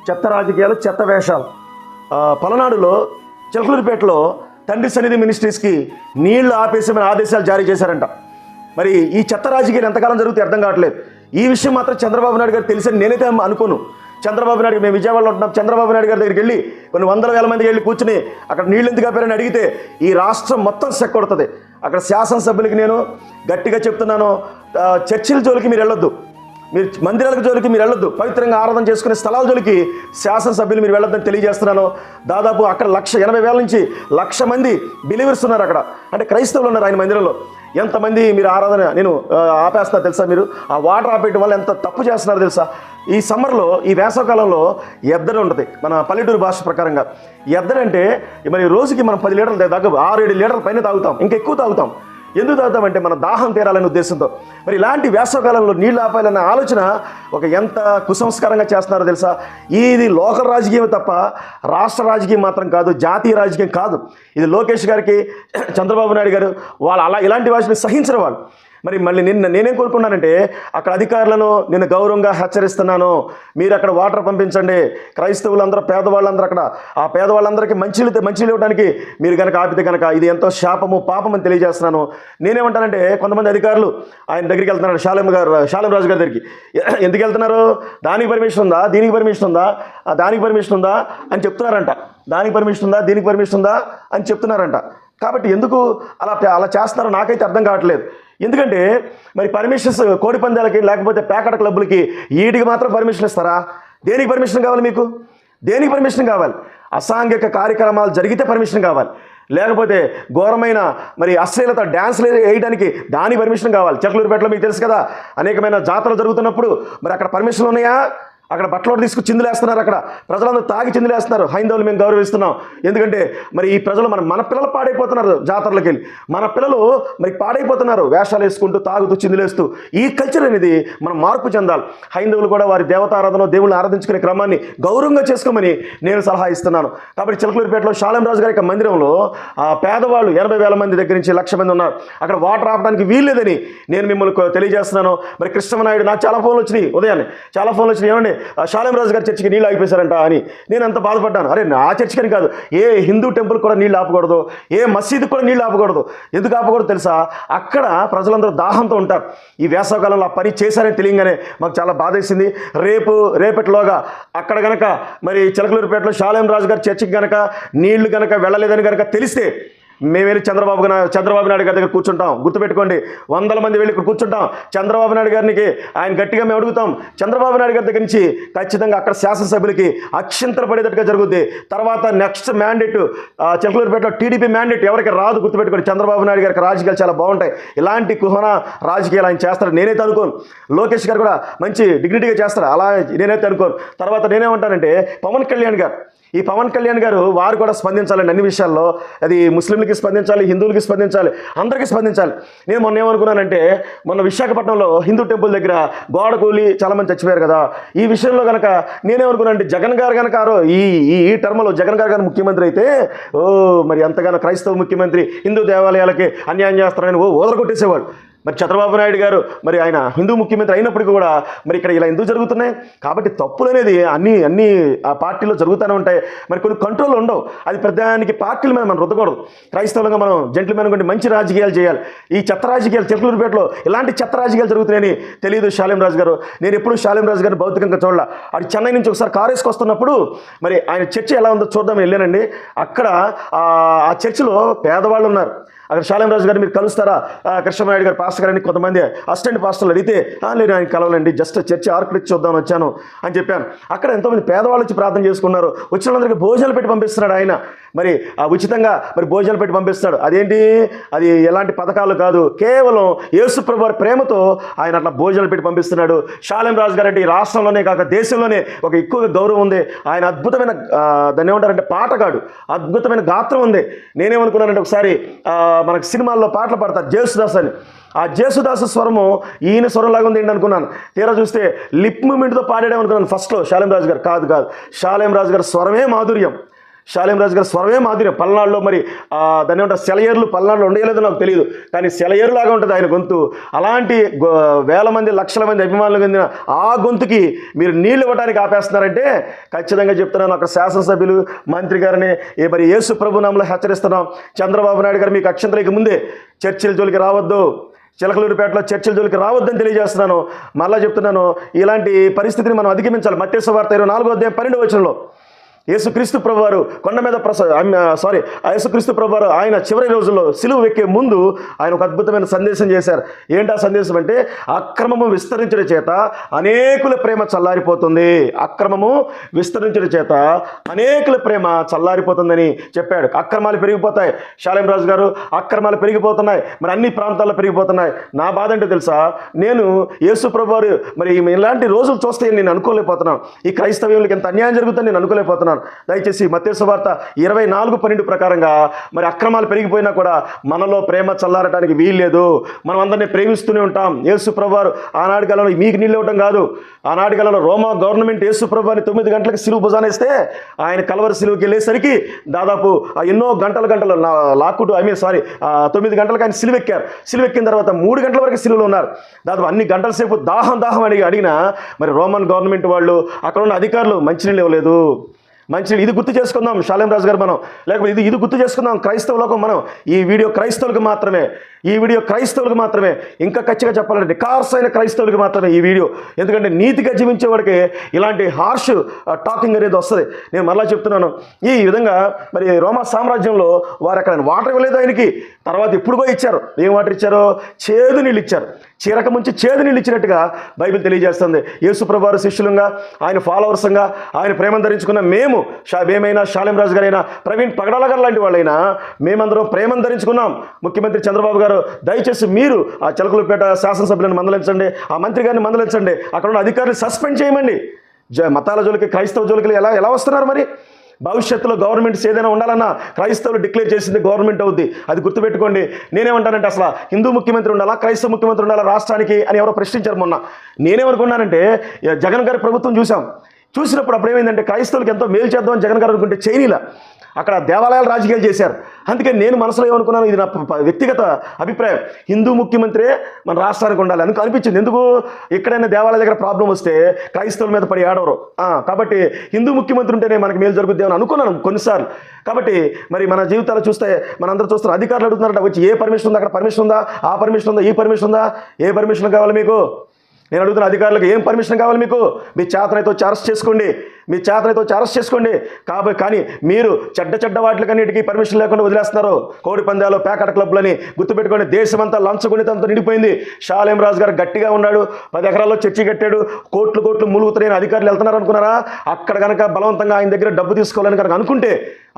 చెత్త రాజకీయాలు, చెత్త వేషాలు. పలనాడులో చిలకలూరిపేటలో తండ్రి సన్నిధి మినిస్ట్రీస్కి నీళ్లు ఆపేసేమని ఆదేశాలు జారీ చేశారంట. మరి ఈ చెత్త రాజకీయాలు ఎంతకాలం జరుగుతాయి అర్థం కావట్లేదు. ఈ విషయం మాత్రం చంద్రబాబు నాయుడు గారు తెలిసని నేనైతే అనుకోను. చంద్రబాబు నాయుడు, మేము విజయవాడలో ఉంటున్నాం, చంద్రబాబు నాయుడు గారి దగ్గరికి వెళ్ళి కొన్ని వందల వేల మందికి వెళ్ళి కూర్చుని అక్కడ నీళ్ళు ఎందుకు ఆపారని అడిగితే ఈ రాష్ట్రం మొత్తం సెక్కొడుతుంది. అక్కడ శాసనసభ్యులకి నేను గట్టిగా చెప్తున్నాను, చర్చిల జోలికి మీరు వెళ్ళొద్దు, మీరు మందిరాలకు జోలికి మీరు వెళ్ళొద్దు, పవిత్రంగా ఆరాధన చేసుకునే స్థలాల జోలికి శాసనసభ్యులు మీరు వెళ్ళొద్దని తెలియజేస్తున్నాను. దాదాపు అక్కడ 180,000 నుంచి 1,00,000 మంది బిలీవర్స్ ఉన్నారు అక్కడ, అంటే క్రైస్తవులు ఉన్నారు ఆయన మందిరంలో. ఎంతమంది మీరు ఆరాధన నేను ఆపేస్తున్నారు తెలుసా? మీరు ఆ వాటర్ ఆపేయడం వల్ల ఎంత తప్పు చేస్తున్నారు తెలుసా? ఈ సమ్మర్లో, ఈ వేసవకాలంలో ఎద్దడి ఉంటుంది మన పల్లెటూరు భాష ప్రకారంగా. ఎద్దడంటే మరి రోజుకి మనం 10 లీటర్లు దాకా 6-7 లీటర్ల పైన తాగుతాం, ఇంకా ఎక్కువ తాగుతాం. ఎందుకు తాగుతామంటే మన దాహం తీరాలనే ఉద్దేశంతో. మరి ఇలాంటి వేసవకాలంలో నీళ్ళు ఆపాలన్న ఆలోచన ఎంత కుసంస్కారంగా చేస్తున్నారో తెలుసా? ఇది లోకల్ రాజకీయం తప్ప రాష్ట్ర రాజకీయం మాత్రం కాదు, జాతీయ రాజకీయం కాదు. ఇది లోకేష్ గారికి, చంద్రబాబు నాయుడు గారు వాళ్ళు ఇలాంటి వాటిని సహించరు వాళ్ళు. మరి మళ్ళీ నేనేం కోరుకున్నానంటే అక్కడ అధికారులను నేను గౌరవంగా హెచ్చరిస్తున్నాను, మీరు అక్కడ వాటర్ పంపించండి. క్రైస్తవులందరూ, పేదవాళ్ళందరూ అక్కడ, ఆ పేదవాళ్ళందరికీ మంచినీళ్ళు ఇవ్వడానికి మీరు కనుక ఆపితే కనుక ఇది ఎంతో శాపము, పాపం అని తెలియజేస్తున్నాను. నేనేమంటానంటే కొంతమంది అధికారులు ఆయన దగ్గరికి వెళ్తున్నారు, శాలెం రాజు గారి దగ్గరికి. ఎందుకు వెళ్తున్నారు? దానికి పర్మిషన్ ఉందా, దీనికి పర్మిషన్ ఉందా, దానికి పర్మిషన్ ఉందా అని చెప్తున్నారంట. దానికి పర్మిషన్ ఉందా, దీనికి పర్మిషన్ ఉందా అని చెప్తున్నారంట. కాబట్టి ఎందుకు అలా చేస్తున్నారో నాకైతే అర్థం కావట్లేదు. ఎందుకంటే మరి పర్మిషన్స్ కోడి పందాలకి లేకపోతే పేకట క్లబ్బులకి వీటికి మాత్రం పర్మిషన్ ఇస్తారా? దేనికి పర్మిషన్ కావాలి మీకు? దేనికి పర్మిషన్ కావాలి? అసాంఘిక కార్యక్రమాలు జరిగితే పర్మిషన్ కావాలి, లేకపోతే ఘోరమైన మరి అశ్లీలత డ్యాన్స్లు వేయడానికి దానికి పర్మిషన్ కావాలి. చిలకలూరిపేటలో మీకు తెలుసు కదా, అనేకమైన జాతరలు జరుగుతున్నప్పుడు మరి అక్కడ పర్మిషన్లు ఉన్నాయా? అక్కడ బట్టలు తీసుకు చిందులేస్తున్నారు, అక్కడ ప్రజలందరూ తాగి చిందులేస్తున్నారు. హైందవులు మేము గౌరవిస్తున్నాం, ఎందుకంటే మరి ఈ ప్రజలు మన పిల్లలు పాడైపోతున్నారు. జాతరలకు వెళ్ళి మన పిల్లలు మరి పాడైపోతున్నారు, వేషాలు వేసుకుంటూ తాగుతూ చిందులేస్తూ. ఈ కల్చర్ అనేది మనం మార్పు చెందాలి. హైందవులు కూడా వారి దేవతారాధన, దేవుళ్ళని ఆరాధించుకునే క్రమాన్ని గౌరవంగా చేసుకోమని నేను సలహా ఇస్తున్నాను. కాబట్టి చిలకలూరిపేటలో శాలెం రాజు గారి మందిరంలో పేదవాళ్ళు 80,000 మంది దగ్గర నుంచి 1,00,000 మంది ఉన్నారు. అక్కడ వాటర్ ఆపడానికి వీల్లేదని నేను మిమ్మల్ని తెలియజేస్తున్నాను. మరి కృష్ణమనాయుడు నాకు చాలా ఫోన్లు వచ్చినాయి, ఉదయాన్నే చాలా ఫోన్లు వచ్చినాయి. ఏమండి శాలెం రాజు గారి చర్చికి నీళ్ళు ఆగిపోయారంట అని నేను అంత బాధపడ్డాను. అరే నా చర్చికని కాదు, ఏ హిందూ టెంపుల్ కూడా నీళ్ళు ఆపకూడదు, ఏ మసీదు కూడా నీళ్ళు ఆపకూడదు. ఎందుకు ఆపకూడదు తెలుసా? అక్కడ ప్రజలందరూ దాహంతో ఉంటారు. ఈ వేసవకాలంలో ఆ పని చేశారని తెలియగానే మాకు చాలా బాధ వేసింది. రేపటిలోగా అక్కడ గనక మరి చిలకలూరిపేటలో శాలెం రాజు గారి చర్చికి గనక నీళ్లు గనక వెళ్ళలేదని గనక తెలిస్తే మేము వెళ్ళి చంద్రబాబు నాయుడు గారి దగ్గర కూర్చుంటాం. గుర్తుపెట్టుకోండి, 100 మంది వెళ్ళి ఇక్కడ కూర్చుంటాం. చంద్రబాబు నాయుడు గారికి ఆయన గట్టిగా మేము అడుగుతాం. చంద్రబాబు నాయుడు గారి దగ్గర నుంచి ఖచ్చితంగా అక్కడ శాసనసభ్యులకి అక్షింతలు పడేటట్టుగా జరుగుద్ది. తర్వాత నెక్స్ట్ మ్యాండేట్ చిలకలూరిపేటలో టీడీపీ మ్యాండేట్ ఎవరికి రాదు. గుర్తుపెట్టుకోండి, చంద్రబాబు నాయుడు గారికి రాజకీయాలు చాలా బాగుంటాయి. ఇలాంటి కుహన రాజకీయాలు ఆయన చేస్తారు నేనైతే అనుకోను. లోకేష్ గారు కూడా మంచి డిగ్నిటీగా చేస్తారు, అలా నేనైతే అనుకోను. తర్వాత నేనేమంటానంటే ఈ పవన్ కళ్యాణ్ గారు వారు కూడా స్పందించాలండి అన్ని విషయాల్లో. అది ముస్లింలకి స్పందించాలి, హిందువులకి స్పందించాలి, అందరికీ స్పందించాలి. నేను మొన్న ఏమనుకున్నానంటే, మొన్న విశాఖపట్నంలో హిందూ టెంపుల్ దగ్గర గోడ కూలి చాలామంది చచ్చిపోయారు కదా. ఈ విషయంలో కనుక నేనేమనుకున్నానంటే, జగన్ గారు కనుక ఈ టర్మ్లో జగన్ గారు ముఖ్యమంత్రి అయితే మరి ఎంతగానో క్రైస్తవ ముఖ్యమంత్రి హిందూ దేవాలయాలకి అన్యాయం చేస్తారని ఓదరగొట్టేసేవాడు. మరి చంద్రబాబు నాయుడు గారు మరి ఆయన హిందూ ముఖ్యమంత్రి అయినప్పటికీ కూడా మరి ఇక్కడ ఇలా ఎందుకు జరుగుతున్నాయి? కాబట్టి తప్పులు అనేది అన్ని ఆ పార్టీలో జరుగుతూనే ఉంటాయి. మరి కొన్ని కంట్రోల్ ఉండవు. అది ప్రధానికి పార్టీల మీద మనం రుద్దకూడదు. క్రైస్తవులుగా మనం జెంట్లమెన్ కొంటే మంచి రాజకీయాలు చేయాలి. ఈ చెత్త రాజకీయాలు చిలకలూరిపేటలో ఇలాంటి చెత్త రాజకీయాలు జరుగుతున్నాయని తెలియదు శాలెం రాజు గారు. నేను ఎప్పుడు శాలెం రాజు గారిని భౌతికంగా చూడాల. అది చెన్నై నుంచి ఒకసారి కారు వేసుకొస్తున్నప్పుడు మరి ఆయన చర్చి ఎలా ఉందో చూద్దామని వెళ్ళానండి. అక్కడ ఆ చర్చిలో పేదవాళ్ళు ఉన్నారు. అక్కడ శాలెం రాజు గారు మీరు కలుస్తారా, కృష్ణమనాయుడు గారు పాస్టర్ గారని కొంతమంది అసిస్టెంట్ పాస్టర్లు అడిగితే లేదు ఆయన కలవాలండి, జస్ట్ చర్చి ఆర్కిటెక్ట్ చూద్దామని వచ్చాను అని చెప్పాను. అక్కడ ఎంతోమంది పేదవాళ్ళు వచ్చి ప్రార్థన చేసుకున్నారు. వచ్చిన వాళ్ళందరికీ భోజనాలు పెట్టి పంపిస్తున్నాడు ఆయన. మరి ఉచితంగా మరి భోజనాలు పెట్టి పంపిస్తున్నాడు. అదేంటి, అది ఎలాంటి పథకాలు కాదు, కేవలం యేసు ప్రభువు వారి ప్రేమతో ఆయన అట్లా భోజనాలు పెట్టి పంపిస్తున్నాడు. శాలెం రాజు గారు అంటే ఈ రాష్ట్రంలోనే కాక దేశంలోనే ఒక ఎక్కువగా గౌరవం ఉంది. ఆయన అద్భుతమైన దాన్ని ఏమంటారంటే పాటగాడు, అద్భుతమైన గాత్రం ఉంది. నేనేమనుకున్నానంటే ఒకసారి మనకు సినిమాల్లో పాటలు పాడతారు జేసుదాస్ అని, ఆ జేసుదాసు స్వరము ఈయన స్వరంలాగా ఉంది ఏంటి అనుకున్నాను. తీరా చూస్తే లిప్ మూమెంట్తో పాడాడే అనుకున్నాను ఫస్ట్లో. శాలెం రాజు గారు కాదు. శాలెం రాజు గారి స్వరమే మాధుర్యం. షాలేం రాజు గారు స్వరమే మాదిరి. పల్నాడులో మరి దాన్ని ఏమంటారు, సెలయేర్లు పల్నాడులో ఉండేలేదో నాకు తెలియదు, కానీ సెలయేరులాగా ఉంటుంది ఆయన గొంతు. అలాంటి వేల మంది లక్షల మంది అభిమానులు పొందిన ఆ గొంతుకి మీరు నీళ్ళు ఇవ్వడానికి ఆపేస్తున్నారంటే ఖచ్చితంగా చెప్తున్నాను, అక్కడ శాసనసభ్యులు మంత్రి గారిని మరి యేసు ప్రభు నామములో హెచ్చరిస్తున్నాం. చంద్రబాబు నాయుడు గారు మీకు అక్షంతలకి ముందే చర్చిల జోలికి రావద్దు, చిలకలూరిపేటలో చర్చిల జోలికి రావద్దని తెలియజేస్తున్నాను. మళ్ళా చెప్తున్నాను, ఇలాంటి పరిస్థితిని మనం అధిగమించాలి. మత్తయి సువార్త 24:12 యేసుక్రీస్తు ప్రభువారు కొండ మీద యేసుక్రీస్తు ప్రభువారు ఆయన చివరి రోజుల్లో సిలువ ఎక్కే ముందు ఆయన ఒక అద్భుతమైన సందేశం చేశారు. ఏంటి ఆ సందేశం అంటే, అక్రమము విస్తరించడం చేత అనేకుల ప్రేమ చల్లారిపోతుంది. అక్రమము విస్తరించడం చేత అనేకుల ప్రేమ చల్లారిపోతుందని చెప్పాడు. అక్రమాలు పెరిగిపోతాయి. షాలేం రాజు గారు, అక్రమాలు పెరిగిపోతున్నాయి, మరి అన్ని ప్రాంతాల్లో పెరిగిపోతున్నాయి. నా బాధ అంటే తెలుసా, నేను యేసు ప్రభువారు మరి ఇలాంటి రోజులు చూస్తే నేను అనుకోలేకపోతున్నాను. ఈ క్రైస్తవ్యులకి ఎంత అన్యాయం జరుగుతుందని నేను అనుకోలేకపోతున్నాను. దయచేసి మత్తయి సువార్త 24:12 ప్రకారంగా మరి అక్రమాలు పెరిగిపోయినా కూడా మనలో ప్రేమ చల్లారటానికి వీల్లేదు. మనం అందరినీ ప్రేమిస్తూనే ఉంటాం. యేసు ప్రభువారు ఆనాటి కాలంలో మీకు నీళ్ళు ఇవ్వడం కాదు, ఆనాటి కాలంలో రోమా గవర్నమెంట్ యేసు ప్రభువారిని 9 గంటలకు సిలువ భుజానేస్తే ఆయన కలవరి సిలువకి వెళ్ళేసరికి దాదాపు ఎన్నో గంటలు లాక్కుంటూ 9 గంటలకు ఆయన సిలువెక్కారు. సిలువెక్కిన తర్వాత 3 గంటల వరకు సిలువలో ఉన్నారు. దాదాపు అన్ని గంటల సేపు దాహం అడిగినా మరి రోమన్ గవర్నమెంట్ వాళ్ళు, అక్కడ ఉన్న అధికారులు మంచినీళ్ళు ఇవ్వలేదు. మంచినీళ్ళు. ఇది గుర్తు చేసుకుందాం షాలేం రాజు గారు మనం, లేకపోతే ఇది గుర్తు చేసుకుందాం క్రైస్తవ లోకం మనం. ఈ వీడియో క్రైస్తవులకు మాత్రమే, ఇంకా ఖచ్చితంగా చెప్పాలంటే నికార్సైన క్రైస్తవులకు మాత్రమే ఈ వీడియో. ఎందుకంటే నీతిగా జీవించేవాడికి ఇలాంటి హార్ష్ టాకింగ్ అనేది వస్తుంది. నేను మరలా చెప్తున్నాను, ఈ విధంగా మరి రోమా సామ్రాజ్యంలో వారు అక్కడ వాటర్ ఇవ్వలేదు ఆయనకి. తర్వాత ఇప్పుడుగో ఇచ్చారు. ఏం వాటర్ ఇచ్చారో, చేదు నీళ్ళు ఇచ్చారు. చీరక ముంచి చేదు నీళ్ళు ఇచ్చినట్టుగా బైబిల్ తెలియజేస్తుంది. యేసు ప్రభువారు శిష్యులుగా, ఆయన ఫాలోవర్స్గా, ఆయన ప్రేమను ధరించుకున్న మేమైనా షాలేం రాజు గారైనా, ప్రవీణ్ పగడాల గారు లాంటి వాళ్ళైనా మేమందరం ప్రేమను ధరించుకున్నాం. ముఖ్యమంత్రి చంద్రబాబు గారు దయచేసి మీరు ఆ చిలకలూరిపేట శాసనసభ్యులను మందలించండి, ఆ మంత్రి గారిని మందలించండి, అక్కడ ఉన్న అధికారులు సస్పెండ్ చేయమండి. మతాల జోలికి, క్రైస్తవ జోలికి ఎలా వస్తున్నారు మరి? భవిష్యత్తులో గవర్నమెంట్స్ ఏదైనా ఉండాలన్నా క్రైస్తవులు డిక్లేర్ చేసింది గవర్నమెంట్ అవుద్ది. అది గుర్తుపెట్టుకోండి. నేనేమంటానంటే, అసలు హిందూ ముఖ్యమంత్రి ఉండాలా, క్రైస్తవ ముఖ్యమంత్రి ఉండాలా రాష్ట్రానికి అని ఎవరో ప్రశ్నించారు మొన్న. నేనేమనుకున్నానంటే, జగన్ గారి ప్రభుత్వం చూసినప్పుడు అప్పుడేమైందంటే, క్రైస్తవులకు ఎంతో మేలు చేద్దామని జగన్ గారు అనుకుంటే చైనీలా అక్కడ దేవాలయాలు రాజకీయాలు చేశారు. అందుకే నేను మనసులో ఏమనుకున్నాను, ఇది నా వ్యక్తిగత అభిప్రాయం, హిందూ ముఖ్యమంత్రి మన రాష్ట్రానికి ఉండాలి అని అనిపించింది. ఎందుకు, ఎక్కడైనా దేవాలయ దగ్గర ప్రాబ్లం వస్తే క్రైస్తవుల మీద పడి ఆడవరు, కాబట్టి హిందూ ముఖ్యమంత్రి ఉంటేనే మనకి మేలు జరుగుద్ది అని అనుకున్నాను కొన్నిసార్లు. కాబట్టి మరి మన జీవితాలు చూస్తే మనందరూ చూస్తున్న అధికారులు అడుగుతున్నారంట, వచ్చి ఏ పర్మిషన్ ఉందా, అక్కడ పర్మిషన్ ఉందా, ఆ పర్మిషన్ ఉందా, ఈ పర్మిషన్ ఉందా, ఏ పర్మిషన్ కావాలి మీకు? నేను అడుగుతున్న అధికారులకు, ఏం పర్మిషన్ కావాలి మీకు? మీ చేతనైతే వచ్చి అరెస్ట్ చేసుకోండి. కానీ మీరు చెడ్డ వాటికన్నిటికీ పర్మిషన్ లేకుండా వదిలేస్తున్నారు. కోడి పందాలు, ప్యాకెట్ క్లబ్లని గుర్తుపెట్టుకోండి. దేశమంతా లంచగొనితంతో నిండిపోయింది. షాలేం రాజు గారు గట్టిగా ఉన్నాడు, 10 ఎకరాల్లో చర్చి కట్టాడు, కోట్లు ములుగుతున్నాయని అధికారులు వెళ్తున్నారు అనుకున్నారా? అక్కడ కనుక బలవంతంగా ఆయన దగ్గర డబ్బు తీసుకోవాలని కనుక అనుకుంటే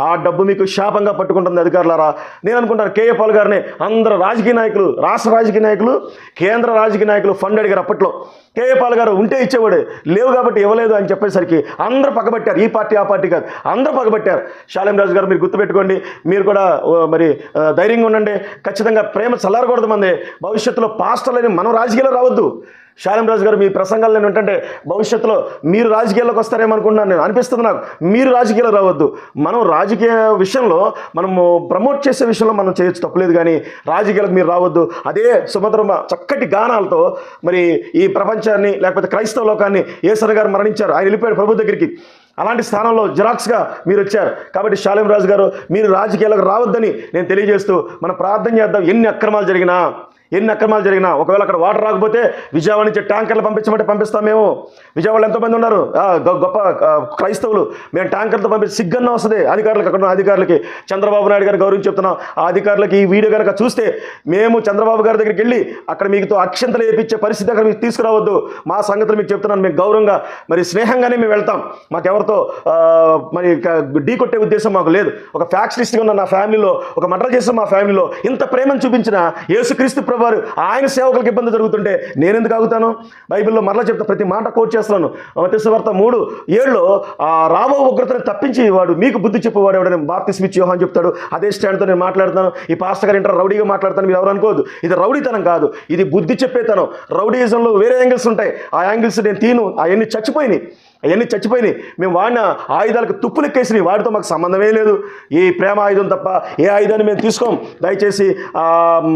ఆ డబ్బు మీకు శాపంగా పట్టుకుంటుంది అధికారులారా. నేను అనుకుంటాను, కేఏ పాల్ గారిని అందరూ రాజకీయ నాయకులు, రాష్ట్ర రాజకీయ నాయకులు, కేంద్ర రాజకీయ నాయకులు ఫండ్ అడిగారు అప్పట్లో. కేఏ పాల్ గారు ఉంటే ఇచ్చేవాడు, లేవు కాబట్టి ఇవ్వలేదు అని చెప్పేసరికి అందరూ పగబట్టారు. ఈ పార్టీ ఆ పార్టీ కాదు, అందరూ పగబట్టారు. షాలేం రాజు గారు మీరు గుర్తుపెట్టుకోండి, మీరు కూడా మరి ధైర్యంగా ఉండండి. ఖచ్చితంగా ప్రేమ చల్లారకూడదు మంది. భవిష్యత్తులో పాస్టర్లని మనం రాజకీయాల్లో రావద్దు. షాలేం రాజు గారు మీ ప్రసంగాలు నేను ఏంటంటే, భవిష్యత్తులో మీరు రాజకీయాల్లోకి వస్తారేమనుకుంటున్నాను నేను, అనిపిస్తుంది నాకు. మీరు రాజకీయాల్లో రావద్దు. మనం రాజకీయ విషయంలో మనము ప్రమోట్ చేసే విషయంలో మనం చేయొచ్చు, తప్పలేదు, కానీ రాజకీయాలకు మీరు రావద్దు. అదే సుభద్రమ చక్కటి గానాలతో మరి ఈ ప్రపంచాన్ని, లేకపోతే క్రైస్తవ లోకాన్ని, యేసయ్య గారు మరణించారు, ఆయన వెళ్ళిపోయాడు ప్రభు దగ్గరికి. అలాంటి స్థానంలో జిరాక్స్గా మీరు వచ్చారు. కాబట్టి షాలేం రాజు గారు మీరు రాజకీయాలకు రావద్దని నేను తెలియజేస్తూ మనం ప్రార్థన చేద్దాం. ఎన్ని అక్రమాలు జరిగినా ఒకవేళ అక్కడ వాటర్ రాకపోతే విజయవాడ నుంచి ట్యాంకర్లు పంపించమంటే పంపిస్తాం. మేము విజయవాడలో ఎంతోమంది ఉన్నారు గొప్ప క్రైస్తవులు, మేము ట్యాంకర్లతో పంపించి సిగ్గన్నా వస్తుంది అధికారులకు. అక్కడ ఉన్న అధికారులకి చంద్రబాబు నాయుడు గారు గౌరవం చెప్తున్నాం. ఆ అధికారులకి ఈ వీడియో కనుక చూస్తే, మేము చంద్రబాబు గారి దగ్గరికి వెళ్ళి అక్కడ మీతో అక్షంతలు వేయించే పరిస్థితి అక్కడ మీకు తీసుకురావద్దు. మా సంగతులు మీకు చెప్తున్నాను. మేము గౌరవంగా మరి స్నేహంగానే మేము వెళ్తాం. మాకెవరితో మరి ఢీ కొట్టే ఉద్దేశం మాకు లేదు. ఒక ఫ్యాక్షనిస్ట్గా ఉన్న నా ఫ్యామిలీలో, ఒక మర్డర్ చేసిన మా ఫ్యామిలీలో ఇంత ప్రేమను చూపించిన యేసుక్రీస్తు వారు ఆయన సేవకులకు ఇబ్బంది జరుగుతుంటే నేనెందుకు ఆగుతాను? బైబిల్లో మరలా చెప్తా, ప్రతి మాట కోట్ చేస్తున్నాను. మత్తయి సువార్త 3:7 రాబో ఉగ్రతను తప్పించి వాడు మీకు బుద్ధి చెప్పేవాడు ఎవడని బాప్తిస్మా ఇచ్చే యోహాను చెప్తాడు. అదే స్టాండ్తో నేను మాట్లాడుతాను. ఈ పాస్టర్ గారు ఇంటర్ రౌడీగా మాట్లాడతాను, మీరు ఎవరు అనుకోదు. ఇది రౌడీతనం కాదు, ఇది బుద్ధి చెప్పేతనం. రౌడీజంలో వేరే యాంగిల్స్ ఉంటాయి, ఆ యాంగిల్స్ నేను అవన్నీ చచ్చిపోయినాయి. అవన్నీ చచ్చిపోయినాయి. మేము వాడిన ఆయుధాలకు తుప్పులెక్కేసినాయి, వాటితో మాకు సంబంధమే లేదు. ఈ ప్రేమ ఆయుధం తప్ప ఏ ఆయుధాన్ని మేము తీసుకోం. దయచేసి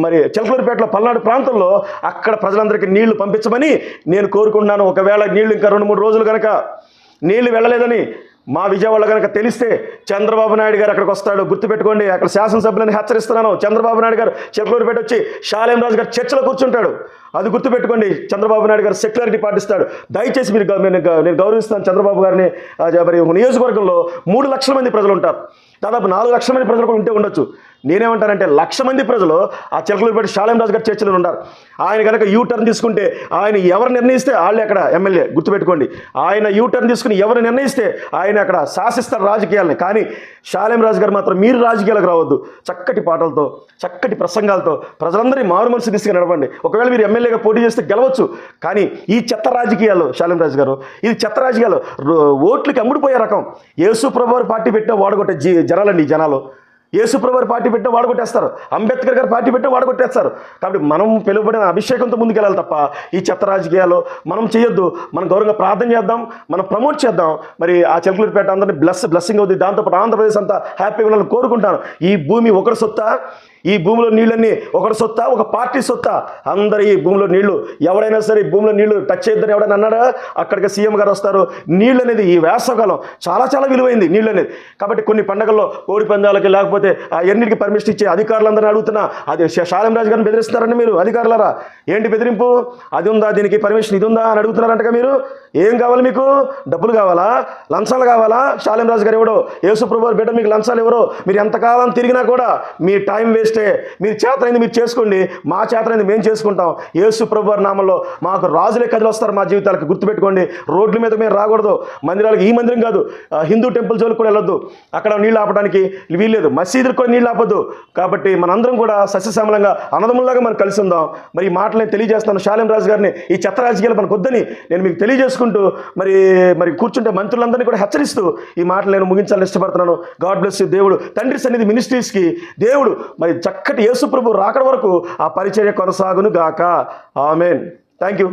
మరి చిలకలూరిపేటలో పల్నాడు ప్రాంతంలో అక్కడ ప్రజలందరికీ నీళ్లు పంపించమని నేను కోరుకుంటున్నాను. ఒకవేళ నీళ్లు ఇంకా 2-3 రోజులు కనుక నీళ్లు వెళ్ళలేదని మా విజయవాడలో కనుక తెలిస్తే చంద్రబాబు నాయుడు గారు అక్కడికి వస్తాడు. గుర్తుపెట్టుకోండి, అక్కడ శాసనసభ్యులని హెచ్చరిస్తున్నాను. చంద్రబాబు నాయుడు గారు చిలకలూరిపేట వచ్చి షాలేం రాజు గారు చర్చలో కూర్చుంటాడు. అది గుర్తుపెట్టుకోండి. చంద్రబాబు నాయుడు గారు సెక్యులారిటీ పాటిస్తాడు. దయచేసి నేను గౌరవిస్తాను చంద్రబాబు గారిని. మరి ఒక నియోజకవర్గంలో 3 లక్షల మంది ప్రజలు ఉంటారు, దాదాపు 4 లక్షల మంది ప్రజలు కూడా ఉంటే ఉండొచ్చు. నేనేమంటానంటే 1,00,000 మంది ప్రజలు ఆ చిలకలూరిపేట షాలేం రాజు గారి చర్చలో ఉన్నారు. ఆయన కనుక యూటర్న్ తీసుకుంటే ఆయన ఎవరు నిర్ణయిస్తే వాళ్ళే అక్కడ ఎమ్మెల్యే. గుర్తుపెట్టుకోండి, ఆయన యూటర్న్ తీసుకుని ఎవరు నిర్ణయిస్తే ఆయన అక్కడ శాసిస్తారు రాజకీయాలని. కానీ షాలేం రాజు గారు మాత్రం మీరు రాజకీయాలకు రావద్దు. చక్కటి పాటలతో, చక్కటి ప్రసంగాలతో ప్రజలందరినీ మారు మనసు దిశగా నడవండి. ఒకవేళ మీరు ఎమ్మెల్యేగా పోటీ చేస్తే గెలవచ్చు, కానీ ఈ చెత్త రాజకీయాలు షాలేం రాజు గారు, ఇది చెత్త రాజకీయాలు, ఓట్లకి అమ్ముడుపోయే రకం. యేసు ప్రభువారు పార్టీ పెట్టినా వాడగొట్టే జనాలండి ఈ జనాలు. యేసుప్రభు పార్టీ పెట్టినా వాడగొట్టేస్తారు, అంబేద్కర్ గారు పార్టీ పెట్టినా వాడగొట్టేస్తారు. కాబట్టి మనం పిలువబడిన అభిషేకంతో ముందుకెళ్ళాలి తప్ప ఈ చెత్త రాజకీయాలు మనం చేయొద్దు. మనం గౌరవంగా ప్రార్థన చేద్దాం, మనం ప్రమోట్ చేద్దాం. మరి ఆ చిలకలూరిపేట అందరినీ బ్లెస్సింగ్ అవుతుంది. దాంతోపాటు ఆంధ్రప్రదేశ్ అంతా హ్యాపీగా ఉండాలని కోరుకుంటాను. ఈ భూమి ఒకరి సొత్తా, ఈ భూమిలో నీళ్ళన్నీ ఒకటి సొత్తా, ఒక పార్టీ సొత్తా? అందరూ ఈ భూమిలో నీళ్లు, ఎవడైనా సరే ఈ భూమిలో నీళ్లు టచ్ చేయొద్దని ఎవడైనా అన్నాడా? అక్కడికి సీఎం గారు వస్తారు. నీళ్ళు అనేది ఈ వేసవకాలం చాలా చాలా విలువైంది నీళ్ళు అనేది. కాబట్టి కొన్ని పండుగల్లో కోడి పందాలకి లేకపోతే ఎన్నిటికి పర్మిషన్ ఇచ్చే అధికారులందరినీ అడుగుతున్నా, అది షాలేం రాజు గారిని బెదిరిస్తున్నారండి మీరు అధికారులారా. ఏంటి బెదిరింపు? అది ఉందా, దీనికి పర్మిషన్ ఇది ఉందా అని అడుగుతున్నారంటగా మీరు. ఏం కావాలి మీకు? డబ్బులు కావాలా? లంచాలు కావాలా? షాలేం రాజు గారు ఎవడో, యేసుప్రభు బిడ్డ మీకు లంచాలు ఎవరో? మీరు ఎంతకాలం తిరిగినా కూడా మీ టైం వేస్ట్. మీరు చేతనైంది మీరు చేసుకోండి, మా చేతనైంది మేము చేసుకుంటాం. యేసు ప్రభువారి నామంలో మాకు రాజులే కదిలి వస్తారు మా జీవితాలకు. గుర్తుపెట్టుకోండి, రోడ్ల మీద మేము రాకూడదు. మందిరాలకు, ఈ మందిరం కాదు, హిందూ టెంపుల్ జోలికి కూడా వెళ్ళొద్దు. అక్కడ నీళ్ళు ఆపడానికి వీల్లేదు, మసీదులకు కూడా నీళ్ళు ఆపొద్దు. కాబట్టి మనందరం కూడా సస్యశ్యామలంగా అన్నదమ్ములాగా మనం కలిసి ఉందాం. మరి ఈ మాటలు నేను తెలియజేస్తాను షాలేం రాజు గారిని. ఈ చెత్త రాజకీయాలు మనకు వద్దని నేను మీకు తెలియజేసుకుంటూ మరి కూర్చుంటే మంత్రులందరినీ కూడా హెచ్చరిస్తూ ఈ మాటలు నేను ముగించాలని ఇష్టపడుతున్నాను. God bless you. దేవుడు తండ్రి సన్నిధి మినిస్ట్రీస్కి దేవుడు మరి చక్కటి యేసు ప్రభు రాకడ వరకు ఆ పరిచర్య కొనసాగును గాక. ఆమేన్. Thank you.